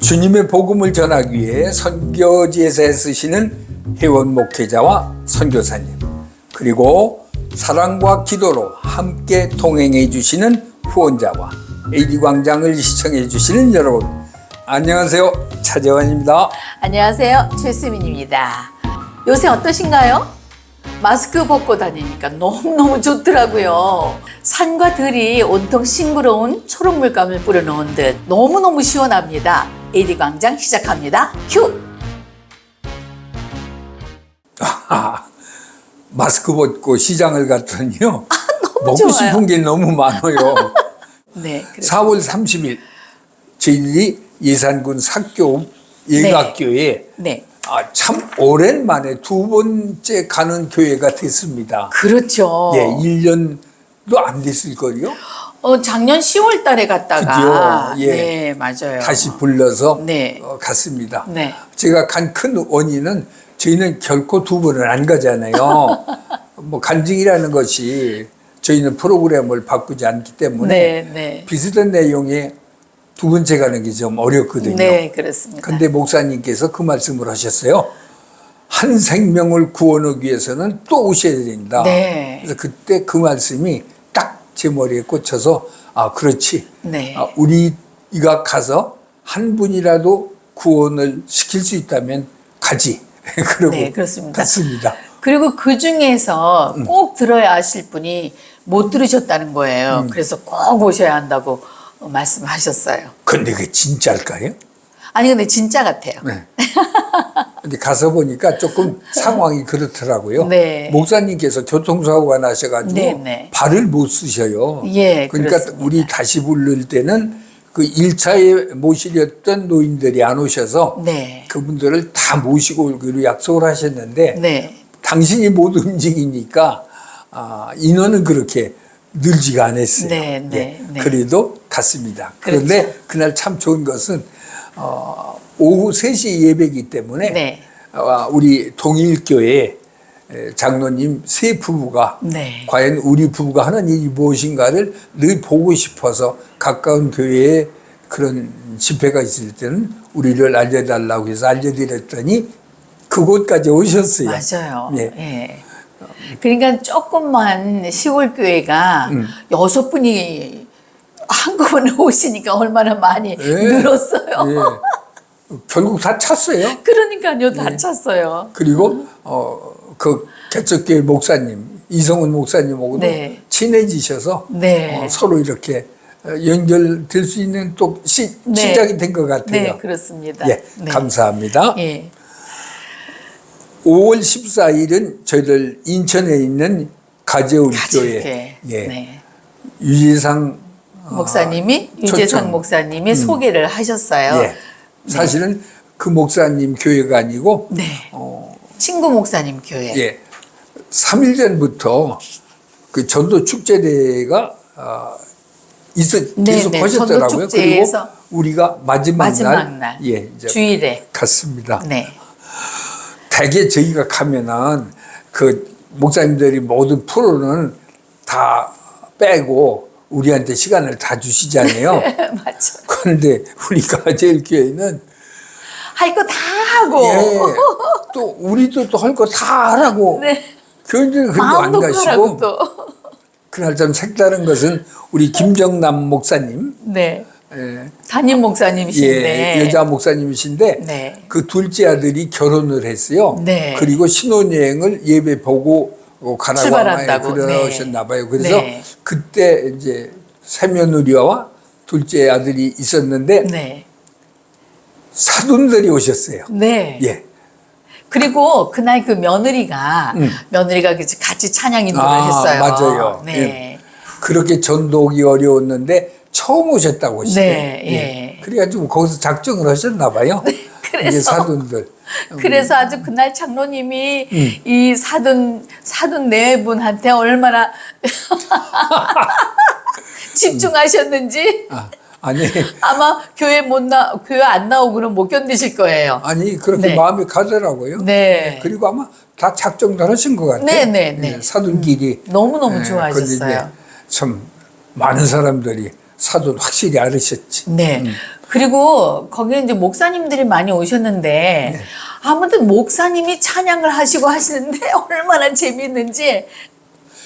주님의 복음을 전하기 위해 선교지에서 애쓰시는 회원 목회자와 선교사님, 그리고 사랑과 기도로 함께 동행해 주시는 후원자와 AD광장을 시청해 주시는 여러분, 안녕하세요. 차재환입니다. 안녕하세요. 최수민입니다. 요새 어떠신가요? 마스크 벗고 다니니까 너무너무 좋더라고요. 산과 들이 온통 싱그러운 초록 물감을 뿌려놓은 듯 너무너무 시원합니다. AD광장 시작합니다. 큐! 마스크 벗고 시장을 갔더니요. 너무 먹고 좋아요. 싶은 게 너무 많아요. 네, 4월 30일 저희들이 예산군 사교 예가교에 네. 참 오랜만에 두 번째 가는 교회가 됐습니다. 그렇죠. 예, 1년도 안 됐을걸요? 작년 10월 달에 갔다가 그죠? 예. 네, 맞아요. 다시 불러서 네. 갔습니다. 네. 제가 간 큰 원인은 저희는 결코 두 번은 안 가잖아요. 뭐 간증이라는 것이 저희는 프로그램을 바꾸지 않기 때문에 네, 네. 비슷한 내용의 두 번째 가는 게 좀 어렵거든요. 네, 그렇습니다. 근데 목사님께서 그 말씀을 하셨어요. 한 생명을 구원하기 위해서는 또 오셔야 된다. 네. 그래서 그때 그 말씀이 딱 제 머리에 꽂혀서 그렇지. 네. 우리가 가서 한 분이라도 구원을 시킬 수 있다면 가지. 그러고 네, 그렇습니다. 갔습니다. 그리고 그 중에서 꼭 들어야 하실 분이 못 들으셨다는 거예요. 그래서 꼭 오셔야 한다고 말씀하셨어요. 근데 그게 진짜일까요? 아니, 근데 진짜 같아요. 네. 근데 가서 보니까 조금 상황이 그렇더라고요. 네. 목사님께서 교통사고가 나셔가지고 네, 네. 발을 못 쓰셔요. 예, 그러니까 그렇습니다. 우리 다시 부를 때는 그 1차에 모시렸던 노인들이 안 오셔서 네. 그분들을 다 모시고 오기로 약속을 하셨는데 네. 당신이 못 움직이니까 인원은 그렇게 늘지가 않았어요. 네, 네, 예, 네. 그래도 갔습니다. 그런데 그렇죠. 그날 참 좋은 것은 오후 3시 예배이기 때문에 네. 우리 동일교회 장로님 세 부부가 네. 과연 우리 부부가 하는 일이 무엇인가를 늘 보고 싶어서 가까운 교회에 그런 집회가 있을 때는 우리를 알려달라고 해서 알려드렸더니 그곳까지 오셨어요. 맞아요. 예. 예. 그러니까 조금만 시골 교회가 6분이 한꺼번에 오시니까 얼마나 많이 늘었어요. 예. 결국 다 찼어요. 그러니까요, 다 찼어요. 그리고 그 개척교회 목사님 이성훈 목사님하고도 네. 친해지셔서 네. 서로 이렇게 연결될 수 있는 또 네. 시작이 된 것 같아요. 네, 그렇습니다. 예, 네. 감사합니다. 예. 5월 14일은 저희들 인천에 있는 가재울교회 가지교회. 예, 네. 유재상 목사님이 초청. 유재상 목사님이 소개를 하셨어요. 예, 사실은 그 목사님 교회가 아니고 네. 친구 목사님 교회. 예, 3일 전부터 그 전도 축제대회가 계속 네, 하셨더라고요. 전도 축제에서 그리고 우리가 마지막 날 예, 이제 주일에. 갔습니다. 네. 대개 저희가 가면은 그 목사님들이 모든 프로는 다 빼고 우리한테 시간을 다 주시잖아요. 맞죠. 그런데 우리 가재울교회는 할 거 다 하고. 예, 또 우리도 또 할 거 다 하라고 네. 교인들은 그래도 안 마음도 가시고 하라고 또. 그날 좀 색다른 것은 우리 김정남 목사님 네. 예, 담임 목사님이신데. 여자 목사님이신데 네. 그 둘째 아들이 결혼을 했어요. 네. 그리고 신혼여행을 예배 보고 가라고 출발한다고. 아마 그러셨나 봐요. 그래서 네. 그때 이제 새며느리와 둘째 아들이 있었는데 네. 사돈들이 오셨어요. 네. 예. 그리고 그날 그 며느리가 같이 찬양 인도를 했어요. 맞아요. 네. 예. 그렇게 전도하기 어려웠는데 처음 오셨다고 하시대요. 네, 예. 그래가지고 거기서 작정을 하셨나 봐요. 그래서- 이제 사돈들. 그래서 아주 그날 장로님이 이 사돈 네 분한테 얼마나 집중하셨는지 아니 아마 교회 안 나오고는 못 견디실 거예요. 아니 그렇게 네. 마음이 가더라고요. 네. 그리고 아마 다 작정도 하신 것 같아요. 네, 네, 네. 사돈끼리 너무너무 근데 좋아하셨어요. 이제 참 많은 사람들이 사도는 확실히 알으셨지. 네. 그리고 거기에 이제 목사님들이 많이 오셨는데 아무튼 목사님이 찬양을 하시고 하시는데 얼마나 재미있는지.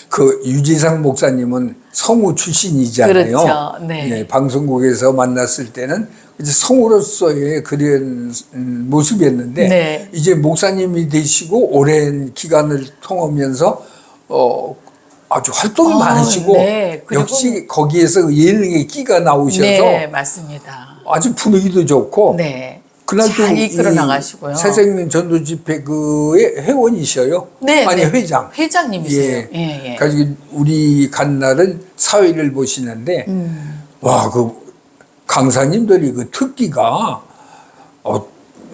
그 유재상 목사님은 성우 출신이잖아요. 그렇죠. 네. 방송국에서 만났을 때는 이제 성우로서의 그런 모습이었는데 네. 이제 목사님이 되시고 오랜 기간을 통하면서 아주 활동이 많으시고 네. 그리고 역시 거기에서 예능의 끼가 나오셔서 네, 맞습니다. 아주 분위기도 좋고 네. 그날도 잘 이끌어 나가시고요. 새생명 전도 집회 그의 회원이셔요. 네, 아니 네. 회장. 회장님이세요. 예. 가지고 우리 간 날은 사회를 보시는데 와 그 강사님들이 그 특기가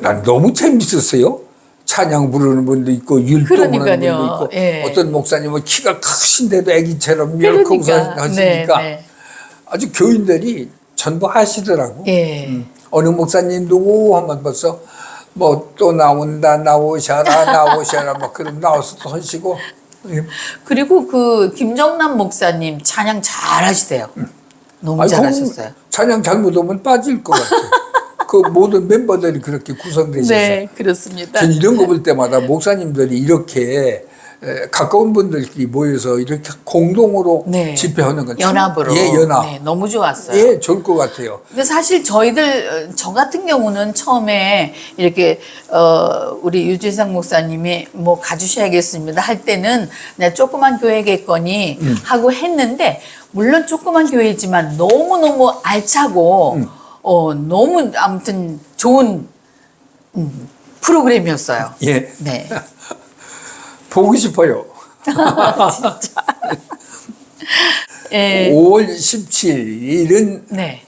난 너무 재밌었어요. 찬양 부르는 분도 있고 율동하는 분도 그러니까요. 있고 예. 어떤 목사님은 키가 크신데도 아기처럼 멸콩 하시니까 네. 아주 교인들이 전부 하시더라고. 예. 어느 목사님 누구 하면 벌써 뭐 또 나온다 나오셔라 막 그럼 나와서 또 하시고. 그리고 그 김정남 목사님 찬양 잘 하시대요. 너무 아니, 잘하셨어요. 찬양 잘못하면 빠질 것 같아요. 그 모든 멤버들이 그렇게 구성되셔서. 네, 그렇습니다. 전 이런 거 볼 때마다 목사님들이 이렇게 가까운 분들끼리 모여서 이렇게 공동으로 네. 집회하는 건 참- 연합으로. 예, 연합. 네, 너무 좋았어요. 예, 좋을 것 같아요. 근데 사실 저 같은 경우는 처음에 이렇게 우리 유재상 목사님이 뭐 가주셔야겠습니다 할 때는 그냥 조그만 교회겠거니 하고 했는데 물론 조그만 교회지만 너무 알차고 너무 아무튼 좋은 프로그램이었어요. 예. 네. 보고 싶어요. 예. 5월 17일은 네.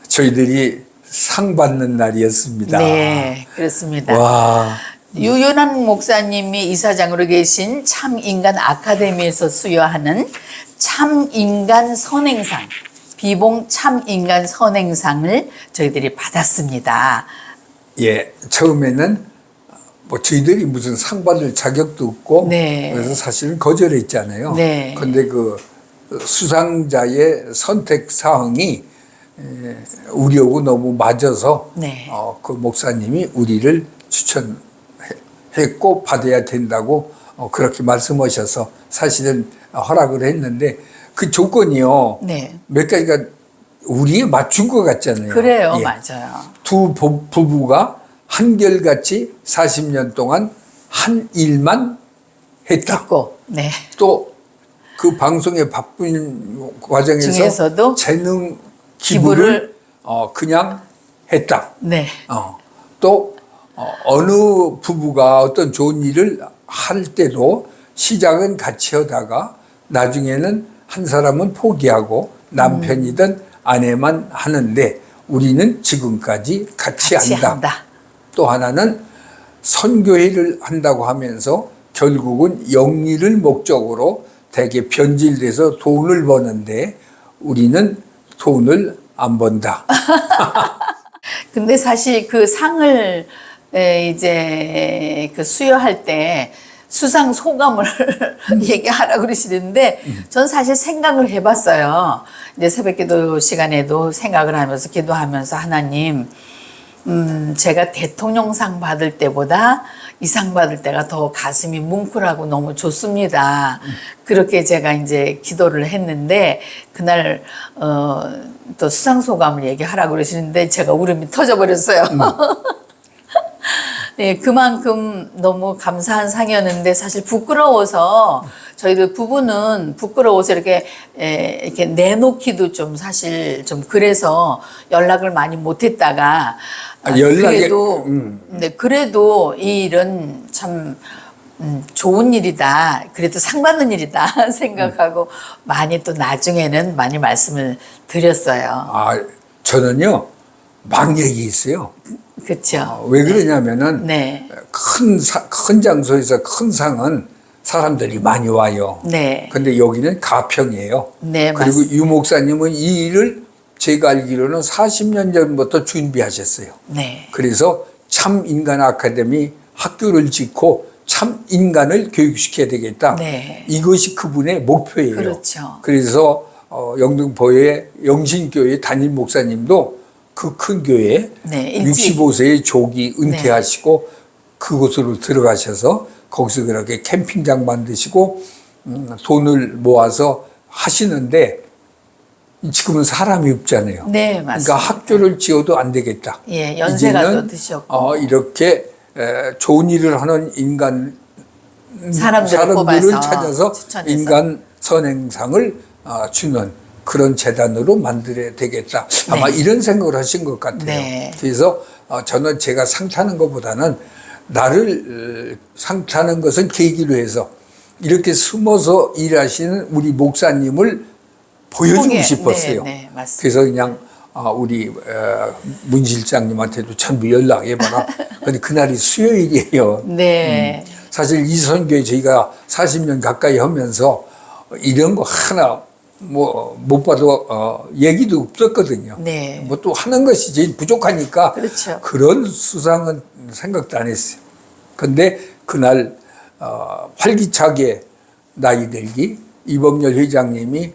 저희들이 상 받는 날이었습니다. 네, 그렇습니다. 와, 유연한 목사님이 이사장으로 계신 참인간 아카데미에서 수여하는 참인간 선행상, 비봉 참인간 선행상을 저희들이 받았습니다. 예, 처음에는 뭐 저희들이 무슨 상 받을 자격도 없고 네. 그래서 사실은 거절했잖아요. 네. 근데 그 수상자의 선택 사항이 우리하고 너무 맞아서 네. 그 목사님이 우리를 추천했고 받아야 된다고 그렇게 말씀하셔서 사실은 허락을 했는데 그 조건이요. 네. 몇 가지가 우리에 맞춘 것 같잖아요. 그래요, 예. 맞아요. 두 부부가 한결같이 40년 동안 한 일만 했다. 했고, 네. 또 그 방송에 바쁜 과정에서 중에서도 재능 기부를 기부를 그냥 했다. 네. 또 어느 부부가 어떤 좋은 일을 할 때도 시작은 같이 하다가 나중에는 한 사람은 포기하고 남편이든 아내만 하는데 우리는 지금까지 같이 한다. 또 하나는 선교회를 한다고 하면서 결국은 영리를 목적으로 되게 변질돼서 돈을 버는데 우리는 돈을 안 번다. 근데 사실 그 상을 이제 그 수여할 때 수상 소감을 얘기하라 그러시는데 전 사실 생각을 해봤어요. 이제 새벽기도 시간에도 생각을 하면서 기도하면서 하나님, 제가 대통령상 받을 때보다 이 상 받을 때가 더 가슴이 뭉클하고 너무 좋습니다. 그렇게 제가 이제 기도를 했는데 그날 또 수상 소감을 얘기하라 그러시는데 제가 울음이 터져버렸어요. 네, 그만큼 너무 감사한 상이었는데 사실 부끄러워서 저희들 부부는 부끄러워서 이렇게 내놓기도 좀 사실 좀 그래서 연락을 많이 못했다가 그래도 네, 그래도 이 일은 참 좋은 일이다. 그래도 상 받는 일이다 생각하고 많이 또 나중에는 많이 말씀을 드렸어요. 저는요 망력이 있어요. 그렇죠. 왜 그러냐면은 네. 큰 장소에서 큰 상은 사람들이 많이 와요. 네. 근데 여기는 가평이에요. 네, 그리고 맞습니다. 유 목사님은 이 일을 제가 알기로는 40년 전부터 준비하셨어요. 네. 그래서 참 인간 아카데미 학교를 짓고 참 인간을 교육시켜야 되겠다. 네. 이것이 그분의 목표예요. 그렇죠. 그래서 영등포의 영신교회 담임 목사님도 그 큰 교회 네, 일찍. 65세의 조기 은퇴하시고 그곳으로 들어가셔서 거기서 그렇게 캠핑장 만드시고 돈을 모아서 하시는데 지금은 사람이 없잖아요. 네, 맞습니다. 그러니까 학교를 지어도 안 되겠다. 예, 연세가 이제는 또 드셨고. 이렇게 좋은 일을 하는 사람들을 뽑아서 찾아서 추천해서. 인간 선행상을 주는 그런 재단으로 만들어야 되겠다. 아마 네. 이런 생각을 하신 것 같아요. 네. 그래서 저는 제가 상 타는 것보다는 나를 상 타는 것은 계기로 해서 이렇게 숨어서 일하시는 우리 목사님을 보여주고 소개. 싶었어요. 네, 네, 맞습니다. 그래서 그냥 우리 문 실장님한테도 전부 연락해봐라. 근데 그날이 수요일이에요. 네. 사실 이 선교에 저희가 40년 가까이 하면서 이런 거 하나 못 봐도 얘기도 없었거든요. 네. 뭐 또 하는 것이 제일 부족하니까 그렇죠. 그런 수상은 생각도 안 했어요. 근데 그날 활기차게 나이 들기 이범열 회장님이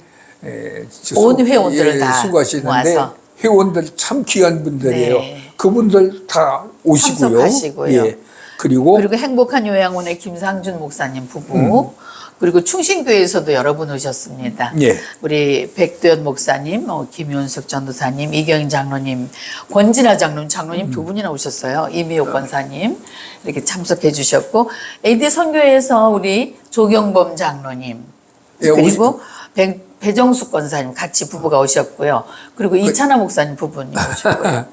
온 회원들을 다 수고하시는데 모아서. 회원들 참 귀한 분들이에요. 네. 그분들 다 오시고요. 참석하시고요. 예. 그리고 행복한 요양원의 김상준 목사님 부부, 그리고 충신교회에서도 여러 분 오셨습니다. 예. 우리 백도연 목사님, 김윤숙 전도사님, 이경인 장로님, 권진아 장로님 두 분이나 오셨어요. 이미호 권사님 이렇게 참석해 주셨고, AD 선교회에서 우리 조경범 장로님, 예, 그리고 배정숙 권사님 같이 부부가 오셨고요. 그리고 이찬아 목사님 부부님 오셨고요.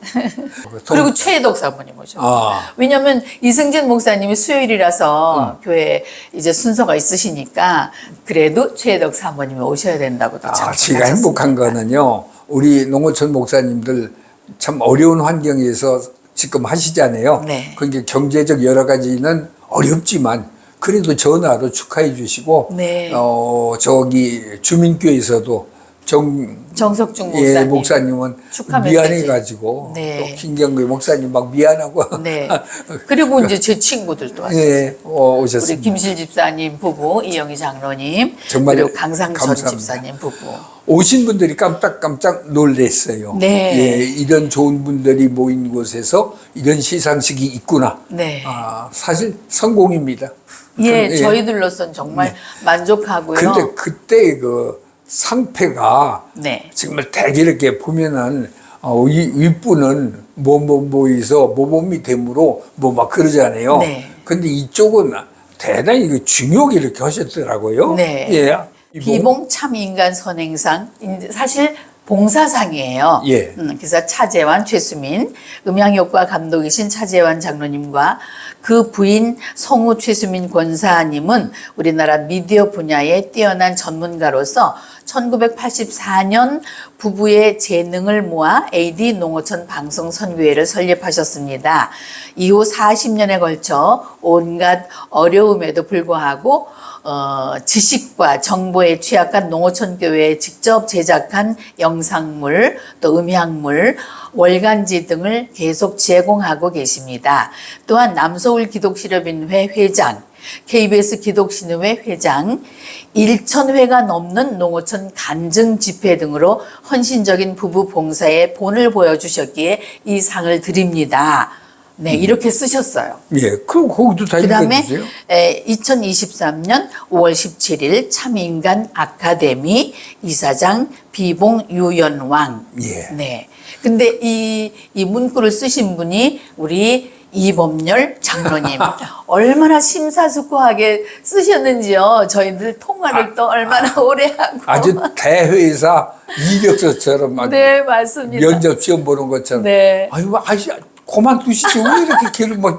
그리고 최혜덕 사모님 오셨고요. 왜냐하면 이승진 목사님이 수요일이라서 교회 이제 순서가 있으시니까 그래도 최혜덕 사모님이 오셔야 된다고도 제가 행복한 거는요. 우리 농어촌 목사님들 참 어려운 환경에서 지금 하시잖아요. 네. 그러니까 경제적 여러 가지는 어렵지만 그래도 전화로 축하해 주시고 네. 저기 주민교회에서도 정석중 예, 목사님 목사님은 축하 메시지. 미안해가지고 네. 또 김경규 목사님 막 미안하고 네. 그리고 이제 제 친구들도 왔어요. 예, 오셨습니다. 우리 김실 집사님 부부, 이영희 장로님, 정말 그리고 강상철 감사합니다. 집사님 부부. 오신 분들이 깜짝깜짝 놀랐어요. 네. 예, 이런 좋은 분들이 모인 곳에서 이런 시상식이 있구나. 네. 사실 성공입니다. 예, 저희들로선 정말 만족하고요. 근데 그때 그 상패가 네. 정말 되게 이렇게 보면은 윗분은 뭐뭐뭐에서 뭐뭐미 됨으로 뭐 막 그러잖아요. 네. 근데 이쪽은 대단히 그 중요하게 이렇게 하셨더라고요. 네. 예. 비봉 참 인간 선행상 사실 봉사상이에요. 예. 그래서 차재환, 최수민, 음향효과 감독이신 차재환 장로님과 그 부인 성우 최수민 권사님은 우리나라 미디어 분야의 뛰어난 전문가로서 1984년 부부의 재능을 모아 AD 농어촌 방송선교회를 설립하셨습니다. 이후 40년에 걸쳐 온갖 어려움에도 불구하고 지식과 정보에 취약한 농어촌 교회에 직접 제작한 영상물, 또 음향물, 월간지 등을 계속 제공하고 계십니다. 또한 남서울 기독실업인회 회장, KBS 기독신의회 회장, 1,000회가 넘는 농어촌 간증 집회 등으로 헌신적인 부부 봉사에 본을 보여주셨기에 이 상을 드립니다. 네, 이렇게 쓰셨어요. 예, 거기도 다 그다음에 읽어주세요. 2023년 5월 17일 참인간 아카데미 이사장 비봉 유연왕. 예. 네. 근데 이 문구를 쓰신 분이 우리 이범열 장로님. 얼마나 심사숙고하게 쓰셨는지요. 저희들 통화를 또 얼마나 오래 하고. 아주 대회사 이력서처럼 아주 네, 맞습니다. 면접 시험 보는 것처럼. 네. 아유, 그만두시지 왜 이렇게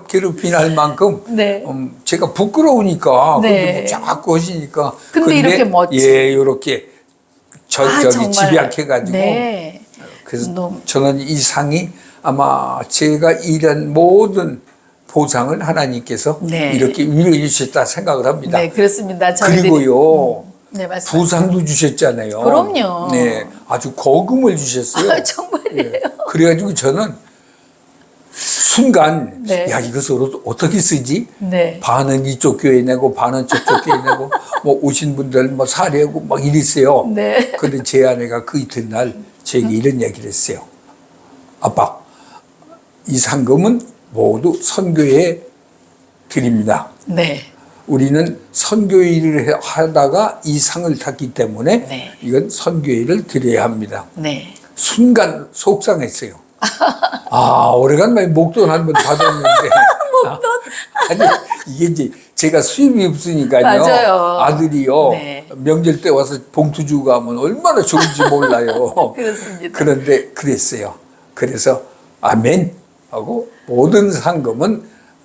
괴롭히나 할 만큼 네. 제가 부끄러우니까 네. 근데 뭐 자꾸 하시니까 근데 이렇게 멋지- 예, 이렇게 저기 정말. 집약해가지고 네. 그래서 너무- 저는 이 상이 아마 제가 일한 모든 보상을 하나님께서 네. 이렇게 위로해 주셨다 생각을 합니다. 네, 그렇습니다. 저희들이- 그리고요. 네, 맞습니다. 부상도 주셨잖아요. 그럼요. 네, 아주 거금을 주셨어요. 정말이에요. 그래가지고 저는 순간 네. 야 이것을 어떻게 쓰지? 네. 반은 이쪽 교회 내고 반은 저쪽 교회 내고 뭐 오신 분들 뭐 사례하고 막 이랬어요. 네. 근데 제 아내가 그 이튿날 제게 이런 얘기를 했어요. 아빠, 이 상금은 모두 선교에 드립니다. 네. 우리는 선교 일을 하다가 이 상을 탔기 때문에 네. 이건 선교 일을 드려야 합니다. 네. 순간 속상했어요. 아, 오래간만에 목돈 한 번 받았는데. 목돈? 아니, 이게 이제 제가 수입이 없으니까요. 맞아요. 아들이요. 네. 명절 때 와서 봉투 주고 가면 얼마나 좋은지 몰라요. 그렇습니다. 그런데 그랬어요. 그래서 아멘 하고 모든 상금은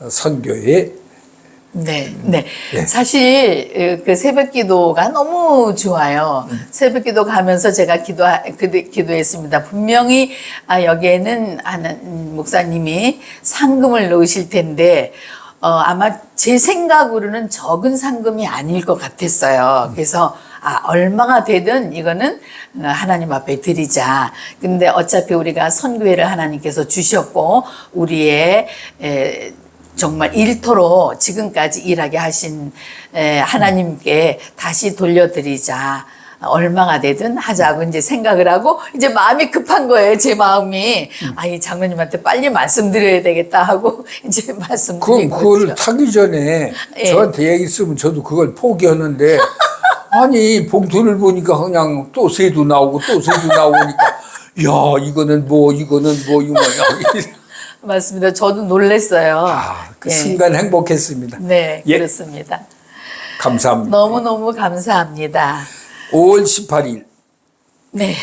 선교에 네, 네. 네. 사실 그 새벽 기도가 너무 좋아요. 새벽 기도 가면서 제가 기도했습니다. 분명히 여기에는 하는 목사님이 상금을 넣으실 텐데 아마 제 생각으로는 적은 상금이 아닐 것 같았어요. 그래서 얼마가 되든 이거는 하나님 앞에 드리자. 근데 어차피 우리가 선교회를 하나님께서 주셨고 우리의 정말 일터로 지금까지 일하게 하신 하나님께 다시 돌려드리자. 얼마가 되든 하자고 이제 생각을 하고 이제 마음이 급한 거예요. 제 마음이. 이 장로님한테 빨리 말씀드려야 되겠다 하고 이제 말씀드린 거죠. 그걸 타기 전에 예. 저한테 얘기했으면 저도 그걸 포기하는데 아니 봉투를 보니까 그냥 또 세도 나오고 또 세도 나오니까 야 이거는 뭐 이거 뭐야. 맞습니다. 저도 놀랐어요. 그 예. 순간 행복했습니다. 네, 예. 그렇습니다. 감사합니다. 너무너무 감사합니다. 5월 18일 네.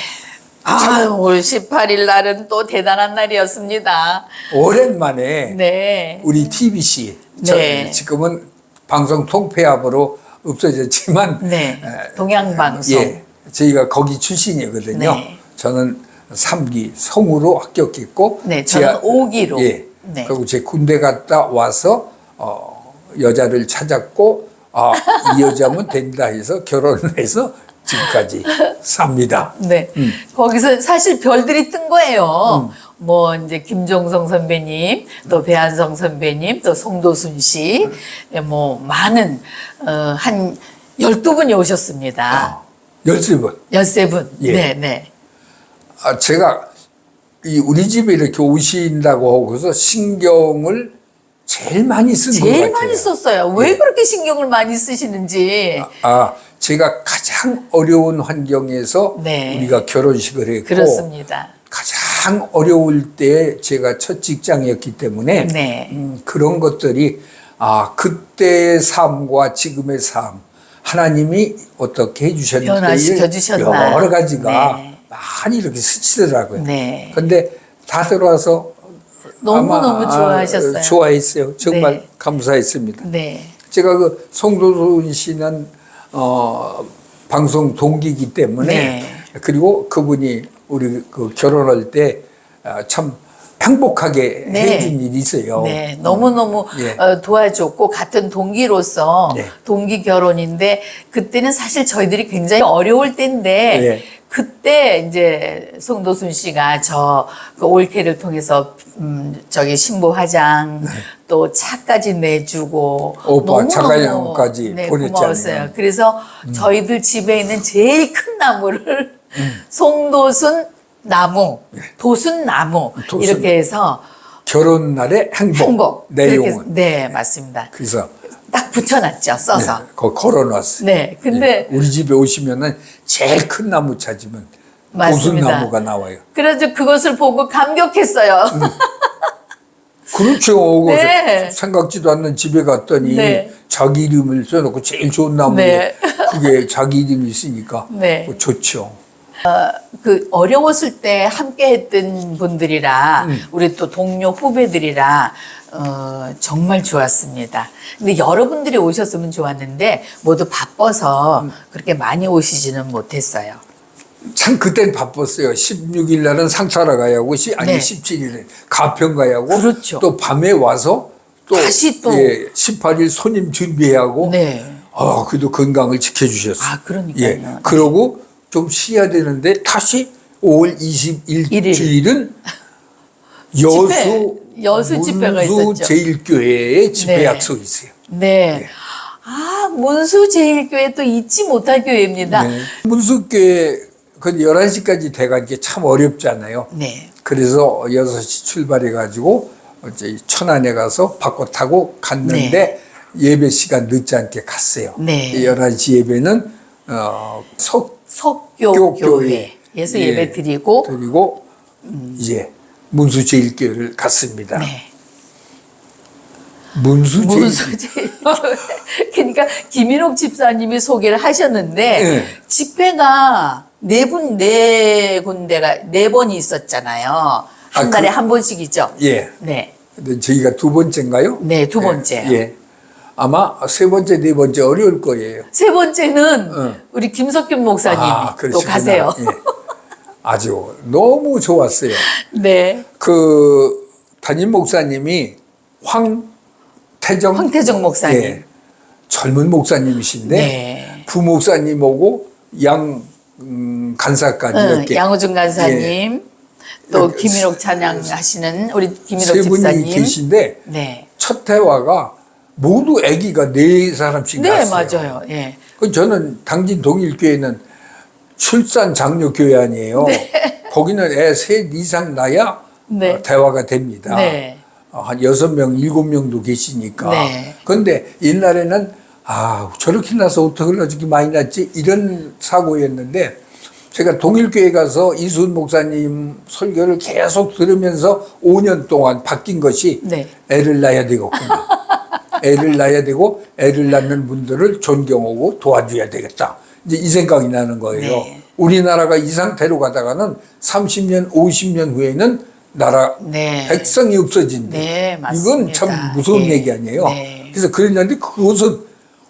5월 18일 날은 또 대단한 날이었습니다. 오랜만에 네. 우리 TBC 네. 지금은 방송 통폐합으로 없어졌지만 네. 동양방송. 예, 저희가 거기 출신이거든요. 네. 저는 3기 성우로 합격했고 네, 저는 5기로. 예. 네. 그리고 제 군대 갔다 와서 여자를 찾았고 이 여자면 된다 해서 결혼을 해서 지금까지 삽니다. 네. 거기서 사실 별들이 뜬 거예요. 뭐 이제 김종성 선배님, 또 배한성 선배님, 또 송도순 씨, 뭐 많은 한 12분이 오셨습니다. 13번. 13분. 예. 네, 네. 제가 우리 집에 이렇게 오신다고 하고서 신경을 제일 많이 쓴 것 같아요. 제일 많이 썼어요. 왜 예. 그렇게 신경을 많이 쓰시는지. 제가 가장 어려운 환경에서 네. 우리가 결혼식을 했고 그렇습니다. 가장 어려울 때 제가 첫 직장이었기 때문에 네. 그런 것들이 그때의 삶과 지금의 삶 하나님이 어떻게 해주셨는지 변화시켜 주셨나. 여러 가지가 네. 많이 이렇게 스치더라고요. 네. 근데 다 들어와서 너무너무 좋아하셨어요. 좋아했어요. 정말 네. 감사했습니다. 네. 제가 그 송도순 씨는 방송 동기이기 때문에 네. 그리고 그분이 우리 그 결혼할 때 참 행복하게 네. 해준 일이 있어요. 네, 너무너무 예. 도와줬고 같은 동기로서 네. 동기 결혼인데 그때는 사실 저희들이 굉장히 어려울 때인데 네. 그때 이제 송도순 씨가 그 올케를 통해서 저기 신부 화장 또 차까지 내주고 오빠 차가양까지 네, 보냈잖아요. 고마웠어요. 그래서 저희들 집에 있는 제일 큰 나무를 송도순 나무, 도순 나무 도순. 이렇게 해서 결혼 날의 행복, 그렇게 내용은 네, 맞습니다. 그래서 딱 붙여놨죠, 써서. 거 걸어놨어요. 네, 근데 우리 집에 오시면은 제일 큰 나무 찾으면 도순 맞습니다. 나무가 나와요. 그래서 그것을 보고 감격했어요. 그렇죠. 네. 생각지도 않는 집에 갔더니 네. 자기 이름을 써놓고 제일 좋은 나무에 네. 그게 자기 이름이 있으니까 네. 좋죠. 그 어려웠을 때 함께 했던 분들이라 우리 또 동료 후배들이라 정말 좋았습니다. 근데 여러분들이 오셨으면 좋았는데 모두 바빠서 그렇게 많이 오시지는 못했어요. 참 그땐 바빴어요. 16일 날은 상차라 가야 하고 네. 17일에 가평 가야 하고 그렇죠. 또 밤에 와서 또 다시 또. 18일 손님 준비해야 하고 네. 그래도 건강을 지켜주셨어요. 그러니까요. 예. 그러고 좀 쉬어야 되는데 다시 5월 21일 일일. 주일은 여수 여수 집회가 문수 있었죠. 제일교회에 집회 네. 약속이 있어요. 네. 아, 문수제일교회 또 잊지 못할 교회입니다. 네. 문수교회 그 11시까지 돼가는 게 참 어렵잖아요. 네. 그래서 6시 출발해가지고 이제 천안에 가서 바꿔 타고 갔는데 네. 예배 시간 늦지 않게 갔어요. 네. 11시 예배는 석교교회에서 예배 드리고 드리고 이제 문수제일교회를 갔습니다. 네. 문수제일 문수제일교회. 그러니까 김인옥 집사님이 소개를 하셨는데 네. 집회가 네 군데가 4번이 있었잖아요. 한 달에 한 번씩이죠. 예. 네. 근데 저희가 2번째인가요? 네, 2번째요. 예. 아마 3번째, 4번째 어려울 거예요. 3번째는 우리 김석균 목사님이 또 그러시구나. 가세요. 예. 아주 너무 좋았어요. 네. 그 담임 목사님이 황태정 목사님. 예. 젊은 목사님이신데 네. 부목사님하고 간사까지 이렇게 양호준 간사님, 예. 또 이렇게 김인옥 찬양하시는 우리 김인옥 세 분이 집사님. 계신데 네. 첫 대화가 모두 아기가 4사람씩 네, 낳았어요. 맞아요. 예. 그 저는 당진 동일교회는 출산 장려 교회 아니에요. 거기는 애 셋 이상 낳아야 네. 대화가 됩니다. 네. 한 6명, 7명도 계시니까. 네. 그런데 옛날에는 저렇게 나서 어떻게 저렇게 많이 낳지? 이런 사고였는데 제가 동일교회 가서 이수훈 목사님 설교를 계속 들으면서 5년 동안 바뀐 것이 네. 애를 낳아야 되겠구나. 애를 낳아야 되고 애를 낳는 분들을 존경하고 도와줘야 되겠다. 이제 이 생각이 나는 거예요. 네. 우리나라가 이 상태로 가다가는 30년, 50년 후에는 나라 네. 백성이 없어진대. 네, 이건 맞습니다. 참 무서운 네. 얘기 아니에요. 네. 그래서 그랬는데 그것은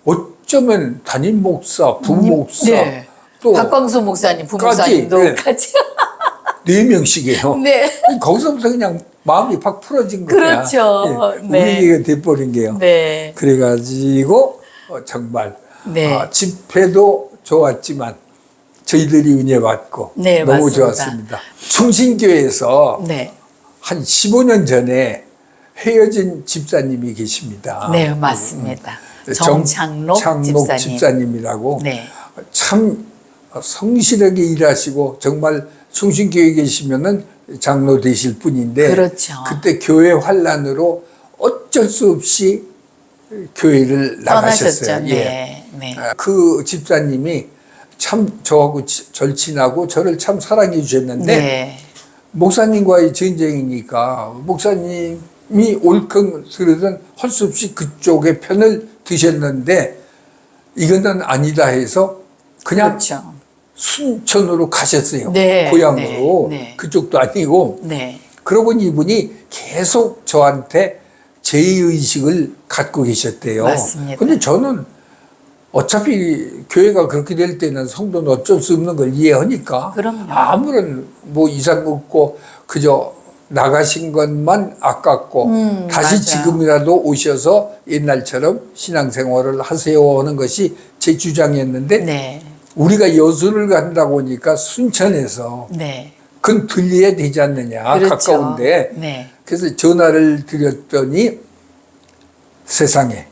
어쩌면 담임 목사, 부목사, 네. 또 박광수 목사님, 부목사님도 네. 같이. 4명씩이에요. 네. 거기서부터 그냥 마음이 팍 풀어진 거야. 그렇죠. 예, 네. 우리 얘기가 돼버린 게요. 네. 그래가지고 정말 네. 집회도 좋았지만 저희들이 은혜 받고 네, 너무 맞습니다. 좋았습니다. 충신교회에서 네. 한 15년 전에 헤어진 집사님이 계십니다. 네, 맞습니다. 정창록 집사님. 집사님이라고 네. 참 성실하게 일하시고 정말 충신교회에 계시면은 장로 되실 분인데 그렇죠. 그때 교회 환란으로 어쩔 수 없이 교회를 나가셨어요. 떠나셨죠. 예. 네. 네. 그 집사님이 참 저하고 절친하고 저를 참 사랑해 주셨는데 네. 목사님과의 전쟁이니까 목사님이 옳건 할 수 없이 그쪽의 편을 드셨는데 이거는 아니다 해서 그냥 그렇죠. 순천으로 가셨어요. 네, 고향으로. 네, 네. 그쪽도 아니고. 네. 그러고 이분이 계속 저한테 제의식을 갖고 계셨대요. 맞습니다. 근데 저는 어차피 교회가 그렇게 될 때는 성도는 어쩔 수 없는 걸 이해하니까 그럼요. 아무런 뭐 이상 없고 그저 나가신 것만 아깝고 다시 맞아요. 지금이라도 오셔서 옛날처럼 신앙생활을 하세요 하는 것이 제 주장이었는데 네. 우리가 여수를 간다고 하니까 순천에서 네. 그건 들려야 되지 않느냐. 그렇죠. 가까운데. 네. 그래서 전화를 드렸더니 세상에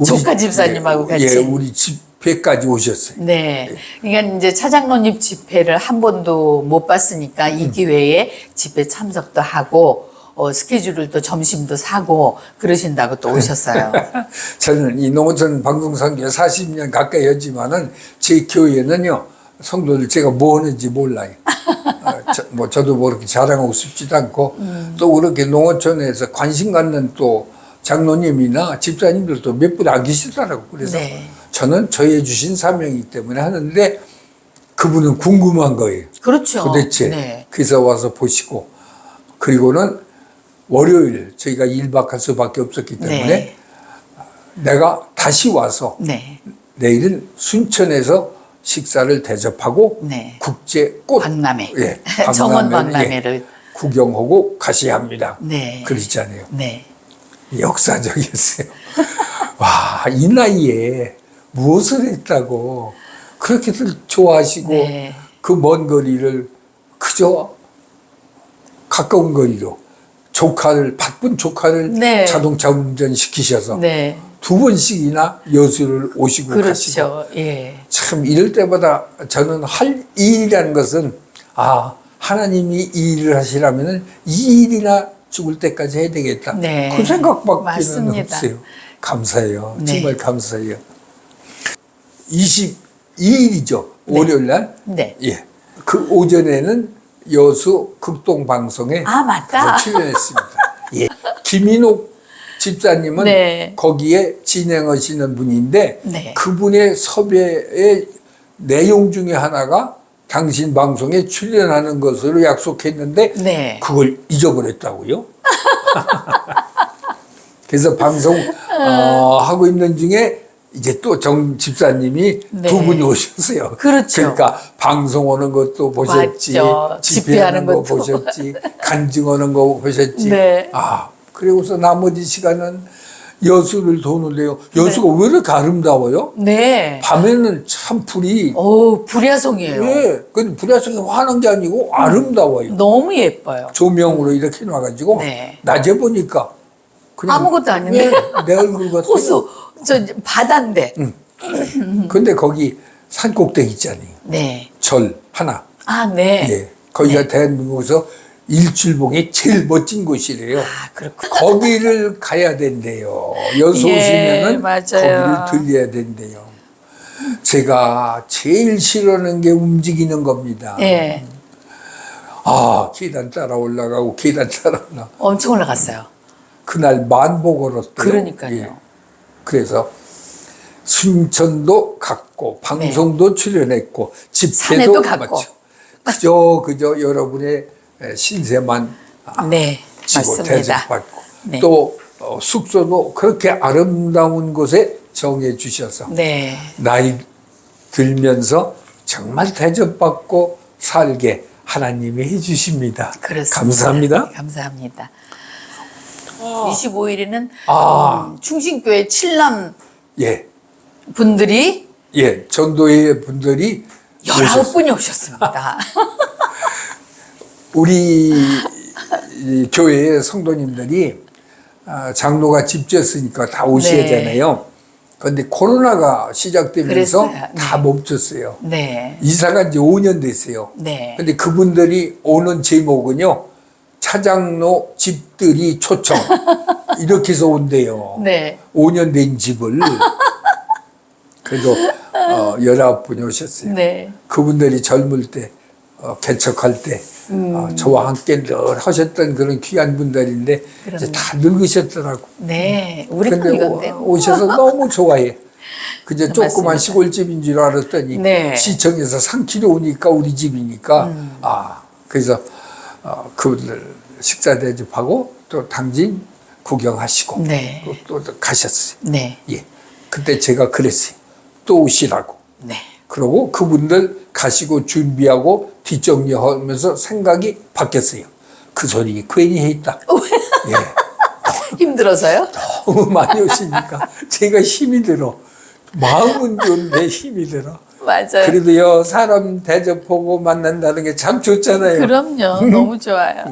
조카 집사님하고 같이. 예, 우리 집회까지 오셨어요. 네. 그러니까 이제 차장로님 집회를 한 번도 못 봤으니까 이 기회에 집회 참석도 하고 스케줄을 또 점심도 사고 그러신다고 또 오셨어요. 저는 이 농어촌 방송선교 40년 가까이 했지만은 제 교회는요, 성도들 제가 뭐 하는지 몰라요. 저도 뭐 그렇게 자랑하고 싶지도 않고 또 그렇게 농어촌에서 관심 갖는 또 장로님이나 집사님들도 몇 분 안 계시더라고요. 그래서 네. 저는 저희 주신 사명이기 때문에 하는데 그분은 궁금한 거예요. 그렇죠. 도대체. 네. 그래서 와서 보시고 그리고는 월요일 저희가 1박 할 수밖에 없었기 때문에 네. 내가 다시 와서 네. 내일은 순천에서 식사를 대접하고 네. 국제 꽃 박람회. 예, 정원 박람회를, 박람회를. 예, 구경하고 가셔야 합니다. 네. 그러시잖아요. 네. 역사적이었어요. 와, 이 나이에 무엇을 했다고 그렇게들 좋아하시고 네. 그 먼 거리를 그저 가까운 거리로 조카를 바쁜 조카를 네. 자동차 운전 시키셔서 네. 2번씩이나 여수를 오시고 가시고 그렇죠. 예. 참 이럴 때마다 저는 할 일이라는 것은 하나님이 이 일을 하시라면은 이 일이나 죽을 때까지 해야 되겠다. 네. 그 생각밖에는 맞습니다. 없어요. 감사해요. 네. 정말 감사해요. 22일이죠. 월요일 날. 네. 예. 그 오전에는 여수 극동 방송에 맞다. 출연했습니다. 예. 김인옥 집사님은 네. 거기에 진행하시는 분인데 네. 그분의 섭외의 내용 중에 하나가 당신 방송에 출연하는 것으로 약속했는데 네. 그걸 잊어버렸다고요. 그래서 방송 하고 있는 중에 이제 또 정 집사님이 네. 두 분이 오셨어요. 그렇죠. 그러니까 방송 오는 것도 보셨지, 맞죠. 집회하는 거 것도. 보셨지, 간증하는 거 보셨지. 네. 그리고서 나머지 시간은 여수를 도는데요. 여수가 왜 이렇게 아름다워요? 네. 밤에는 참 불이 불야송이에요. 예, 근데 불야성이 화난 게 아니고 아름다워요. 너무 예뻐요. 조명으로 이렇게 놔가지고 네. 낮에 보니까 그냥 아무것도 아닌데. 내 얼굴 같아요. 호수, 바다인데. 근데 거기 산꼭대기 있잖아요. 네. 절 하나. 네. 예, 거기가 대한민국에서 일출봉이 제일 멋진 곳이래요. 그렇군. 거기를 가야 된대요. 여수 예, 오시면은 맞아요. 거기를 들려야 된대요. 제가 제일 싫어하는 게 움직이는 겁니다. 예. 계단 따라 올라가고 계단 따라 올라. 엄청 올라갔어요. 그날 만보 걸었대요. 그러니까요. 예. 그래서 순천도 갔고 방송도 출연했고 집회도 산에도 갔고. 맞죠. 그저 여러분의 신세만 네. 지고 맞습니다. 대접받고 네. 또 숙소도 그렇게 아름다운 곳에 정해 주셔서 네. 나이 들면서 정말 대접받고 살게 하나님이 해주십니다. 그렇습니다. 감사합니다. 감사합니다. 25일에는 충신교회 7남 예, 분들이 예, 전도회 분들이 19분이 오셨습니다. 우리 이 교회의 성도님들이 장로가 집 지었으니까 다 오셔야 네. 되잖아요. 그런데 코로나가 시작되면서 그랬어요. 다 멈췄어요. 네. 이사가 이제 5년 됐어요. 네. 근데 그분들이 오는 제목은요, 차장로 집들이 초청. 이렇게 해서 온대요. 네. 5년 된 집을. 그래도 19분이 오셨어요. 네. 그분들이 젊을 때, 개척할 때, 저와 함께 늘 하셨던 그런 귀한 분들인데, 이제 다 늙으셨더라고. 네. 우리 근데 늙었네요. 오셔서 너무 좋아해. 그저 조그만 맞습니다. 시골집인 줄 알았더니, 네. 시청에서 산길에 오니까 우리 집이니까, 그래서, 그분들 식사 대접하고, 또 당진 구경하시고, 네. 또 가셨어요. 네. 예. 그때 제가 그랬어요. 또 오시라고. 네. 그러고 그분들 가시고 준비하고 뒷정리하면서 생각이 바뀌었어요. 그 소리 괜히 했다. 예. 힘들어서요? 너무 많이 오시니까 제가 힘이 들어. 마음은 좋은데 힘이 들어. 맞아요. 그래도요, 사람 대접하고 만난다는 게 참 좋잖아요. 그럼요. 너무 좋아요.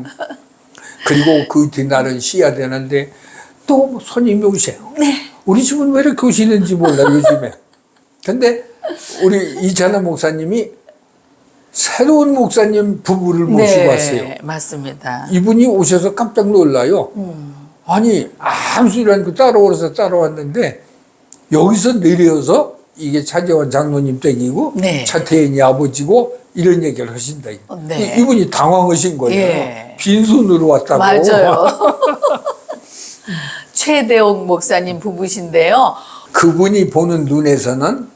그리고 그 뒷날은 쉬어야 되는데 또 손님이 오세요. 우리 집은 왜 이렇게 오시는지 몰라, 요즘에. 근데 우리 이찬호 목사님이 새로운 목사님 부부를 모시고 왔어요. 맞습니다. 이분이 오셔서 깜짝 놀라요. 아니, 아무 소리 않고 따라오셔서 따라왔는데 여기서 내려서 이게 차재원 장로님 댁이고 네. 차태현이 아버지고 이런 얘기를 하신다. 네. 이분이 당황하신 거예요. 예. 빈손으로 왔다고. 맞아요. 최대옥 목사님 부부신데요. 그분이 보는 눈에서는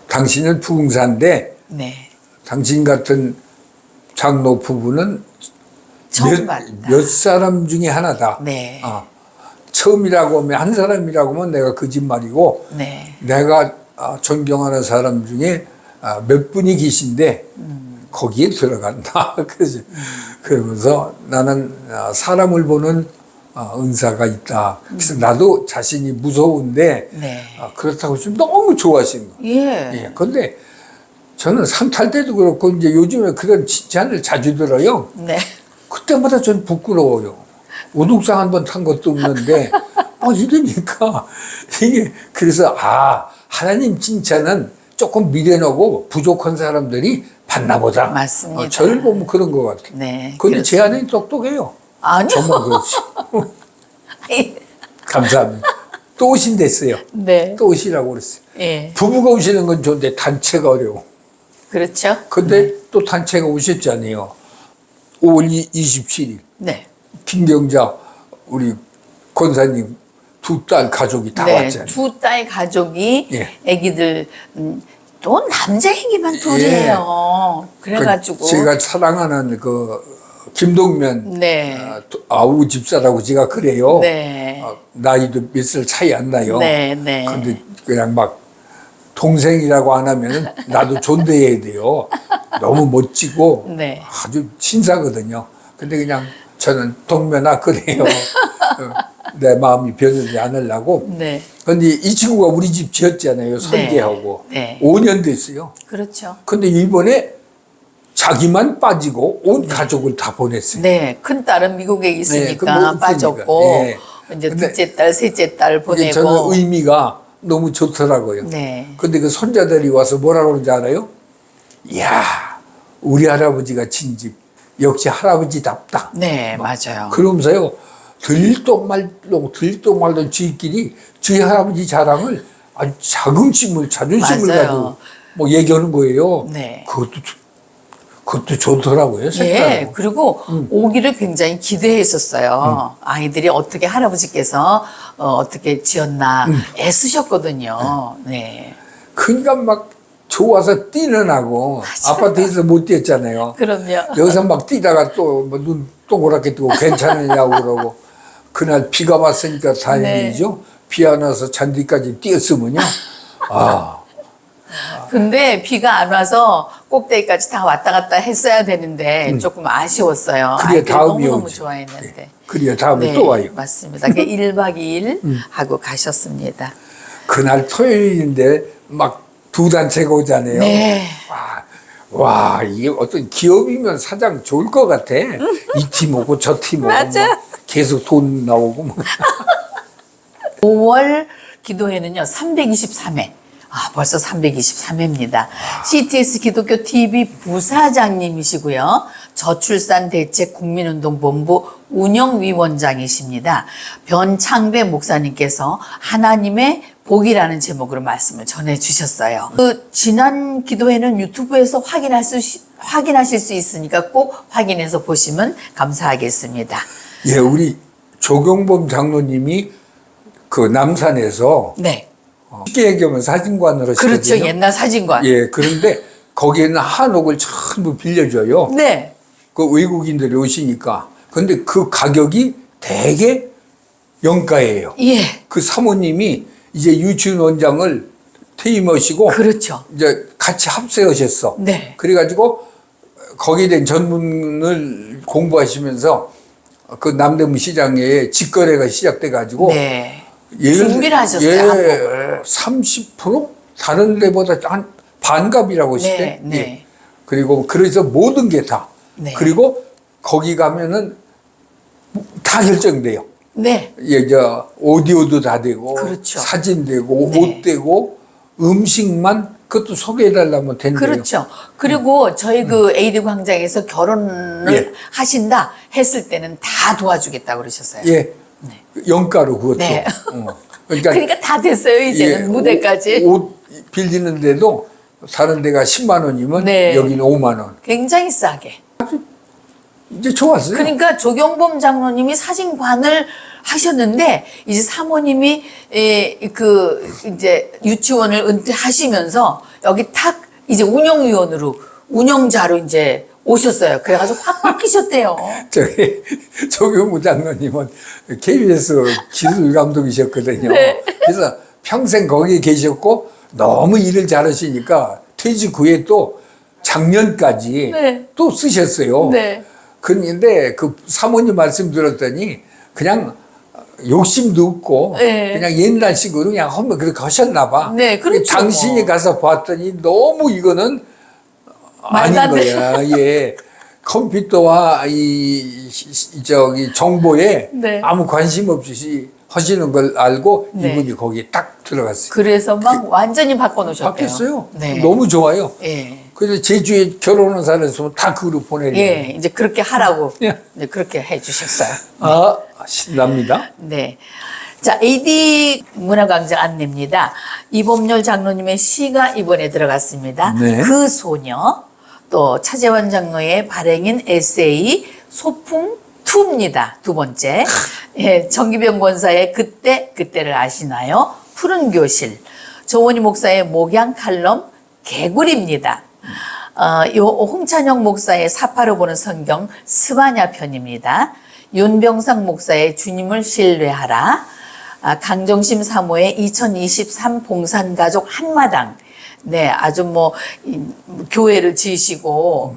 당신은 부흥사인데 네. 당신 같은 장로 부부는 처음 봤다. 몇 사람 중에 하나다. 네. 처음이라고 하면 한 사람이라고 하면 내가 거짓말이고 네. 내가 존경하는 사람 중에 몇 분이 계신데 거기에 들어간다. 그래서 그러면서 나는 사람을 보는 은사가 있다. 그래서 나도 자신이 무서운데 네. 그렇다고 좀 너무 좋아하시는 거예요. 예. 예. 근데 저는 산 탈 때도 그렇고 이제 요즘에 그런 칭찬을 자주 들어요. 네. 그때마다 전 부끄러워요. 오등상 한 번 탄 것도 없는데 이러니까 이게 그래서 하나님 칭찬은 조금 미련하고 부족한 사람들이 받나 보다. 맞습니다. 저를 보면 그런 것 같아요. 네. 근데 제 아내는 똑똑해요. 아니요. 정말 그렇지. 감사합니다. 또 오신댔어요. 네. 또 오시라고 그랬어요. 예. 부부가 오시는 건 좋은데 단체가 어려워. 그렇죠. 근데 또 단체가 오셨잖아요. 5월 27일. 네. 김경자 우리 권사님 두 딸 가족이 다 네. 왔잖아요. 두 딸 가족이 예. 아기들 또 남자 애기만 둘이에요. 그래가지고 제가 사랑하는 그 김동면 네. 아우 집사라고 제가 그래요. 네. 나이도 몇 살 차이 안 나요. 네, 네. 근데 그냥 막 동생이라고 안 하면은 나도 존대해야 돼요. 너무 멋지고 네. 아주 신사거든요. 근데 그냥 저는 동면아 그래요. 내 마음이 변하지 않으려고. 네. 근데 이 친구가 우리 집 지었잖아요. 설계하고. 네. 5년 됐어요. 그렇죠. 근데 이번에 자기만 빠지고 온 가족을 다 보냈어요. 네. 큰 딸은 미국에 그 있으니까 뭐 빠졌고 네. 이제 근데 둘째 딸, 셋째 딸 이게 저는 보내고 의미가 너무 좋더라고요. 네. 근데 그 손자들이 와서 뭐라고 그러는지 알아요? 이야, 우리 할아버지가 친집. 역시 할아버지답다. 네, 맞아요. 그러면서요, 들도 말도 지끼리 저희 할아버지 자랑을 아주 자긍심을, 자존심을 맞아요. 가지고 뭐 얘기하는 거예요. 네. 그것도 좋더라고요, 예, 색다르고. 그리고 오기를 굉장히 기대했었어요. 아이들이 어떻게 할아버지께서 어떻게 지었나 애쓰셨거든요. 네. 그러니까 막 좋아서 뛰는 하고 아파트에서 못 뛰었잖아요. 그럼요. 여기서 막 뛰다가 또 뭐 눈 동그랗게 뜨고 괜찮으냐고 그러고 그날 비가 왔으니까 다행이죠. 비 안 와서 잔디까지 뛰었으면요. 근데 비가 안 와서 꼭대기까지 다 왔다 갔다 했어야 되는데 조금 아쉬웠어요. 그래야 아이들이 다음이 너무너무 오죠. 좋아했는데. 그래야 다음에 네, 또 와요. 맞습니다. 1박 2일 하고 가셨습니다. 그날 토요일인데 막 두 단체가 오잖아요. 네. 와, 이게 어떤 기업이면 사장 좋을 것 같아. 이 팀 오고 저 팀 오고 맞아. 뭐 계속 돈 나오고 뭐. 5월 기도회는요, 323회. 벌써 323회입니다. CTS 기독교 TV 부사장님이시고요. 저출산 대책 국민운동본부 운영위원장이십니다. 변창배 목사님께서 하나님의 복이라는 제목으로 말씀을 전해주셨어요. 지난 기도회는 유튜브에서 확인하실 수 있으니까 꼭 확인해서 보시면 감사하겠습니다. 예, 우리 조경범 장로님이 그 남산에서 네. 쉽게 얘기하면 사진관으로 그렇죠. 시거든요. 옛날 사진관. 예, 그런데 거기에는 한옥을 전부 빌려줘요. 네. 그 외국인들이 오시니까. 근데 그 가격이 되게 영가예요. 예. 그 사모님이 이제 유치원 원장을 퇴임하시고 그렇죠. 이제 같이 합세하셨어. 네. 그래가지고 거기에 대한 전문을 공부하시면서 그 남대문 시장에 직거래가 시작돼가지고 네. 준비를 하셨어요, 한복을. 30% 다른 데보다 한 반값이라고 하시대. 네, 네. 그리고 그래서 모든 게 다. 네. 그리고 거기 가면은 다 결정돼요. 네. 예, 오디오도 다 되고, 그렇죠. 사진 되고, 네. 옷 되고, 음식만 그것도 소개해달라면 된대요. 그렇죠. 그리고 저희 그 AD 광장에서 결혼을 예. 하신다 했을 때는 다 도와주겠다고 그러셨어요. 예, 영가로 그것도. 네. 그러니까 다 됐어요, 이제는 예, 무대까지. 옷 빌리는데도 다른 데가 10만 원이면 네. 여기는 5만 원. 굉장히 싸게. 이제 좋았어요. 그러니까 조경범 장로님이 사진관을 하셨는데 이제 사모님이 이제 유치원을 은퇴하시면서 여기 탁 이제 운영위원으로 운영자로 이제 오셨어요. 그래가지고 확 바뀌셨대요. 저희 조경무 장로님은 KBS 기술 감독이셨거든요. 네. 그래서 평생 거기에 계셨고 너무 일을 잘하시니까 퇴직 후에 또 작년까지 네. 또 쓰셨어요. 네. 그런데 그 사모님 말씀 들었더니 그냥 욕심도 없고 네. 그냥 옛날식으로 그냥 한번 그렇게 하셨나 봐. 네, 그렇죠. 당신이 가서 봤더니 너무 이거는 아닌 말도 안 돼. 거야. 예. 컴퓨터와 저기 정보에 네. 아무 관심 없이 하시는 걸 알고 네. 이분이 거기에 딱 들어갔어요. 그래서 막 완전히 바꿔놓으셨대요. 바뀌었어요. 네. 너무 좋아요. 예. 그래서 제주에 결혼한 사람 있으면 다 그로 보내려고. 예, 이제 그렇게 하라고 예. 이제 그렇게 해주셨어요. 아, 신납니다. 네. 자, AD 문화광장 안내입니다. 이범렬 장로님의 시가 이번에 들어갔습니다. 네. 그 소녀, 또 차재원 장로의 발행인 에세이 소풍2입니다. 두 번째. 예, 정기병 권사의 그때를 아시나요? 푸른 교실. 조원희 목사의 목양 칼럼 개구리입니다. 요 홍찬영 목사의 사파로 보는 성경 스바냐 편입니다. 윤병상 목사의 주님을 신뢰하라. 강정심 사모의 2023 봉산가족 한마당. 네, 아주 교회를 지으시고,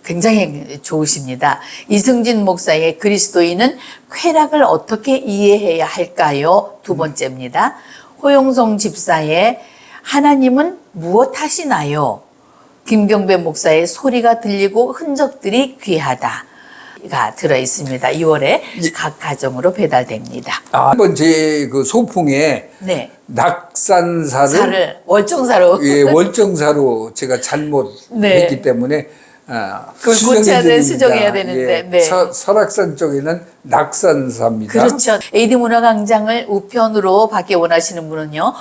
굉장히 좋으십니다. 이승진 목사의 그리스도인은 쾌락을 어떻게 이해해야 할까요? 두 번째입니다. 호용성 집사의 하나님은 무엇 하시나요? 김경배 목사의 소리가 들리고 흔적들이 귀하다가 들어 있습니다. 2월에 각 가정으로 배달됩니다. 한번 제 그 소풍에 네. 낙산사를 월정사로. 예, 월정사로 제가 잘못했기 네. 때문에 그걸 고쳐야 돼, 수정해야 되는데. 예, 네. 설악산 쪽에는 낙산사입니다. 그렇죠. AD 문화광장을 우편으로 받기 원하시는 분은요,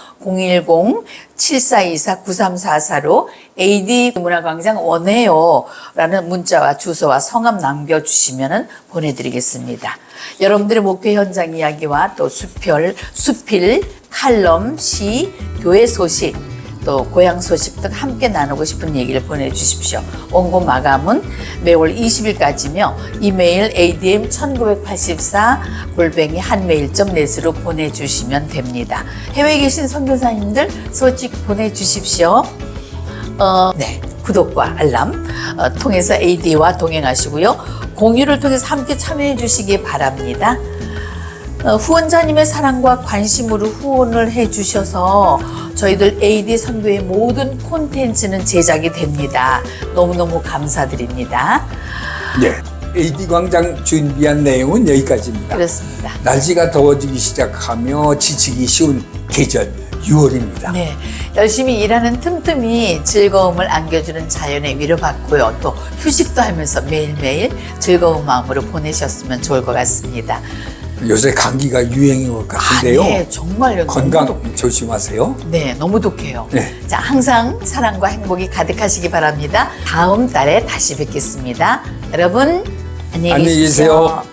010-7424-9344로 AD 문화광장 원해요 라는 문자와 주소와 성함 남겨주시면 보내드리겠습니다. 여러분들의 목회 현장 이야기와 또 수필, 칼럼, 시, 교회 소식, 또 고향 소식 등 함께 나누고 싶은 얘기를 보내주십시오. 원고 마감은 매월 20일까지며 이메일 adm1984@한메일.net으로 보내주시면 됩니다. 해외에 계신 선교사님들 소식 보내주십시오. 네, 구독과 알람 통해서 AD와 동행하시고요. 공유를 통해서 함께 참여해 주시기 바랍니다. 후원자님의 사랑과 관심으로 후원을 해주셔서 저희들 AD 선교의 모든 콘텐츠는 제작이 됩니다. 너무너무 감사드립니다. 네. AD 광장 준비한 내용은 여기까지입니다. 그렇습니다. 날씨가 더워지기 시작하며 지치기 쉬운 계절 6월입니다. 네, 열심히 일하는 틈틈이 즐거움을 안겨주는 자연의 위로받고요. 또 휴식도 하면서 매일매일 즐거운 마음으로 보내셨으면 좋을 것 같습니다. 요새 감기가 유행인 것 같은데요. 네, 정말요. 건강 조심하세요. 네, 너무 독해요. 네. 자, 항상 사랑과 행복이 가득하시기 바랍니다. 다음 달에 다시 뵙겠습니다. 여러분, 안녕히 안녕히 계십시오. 계세요.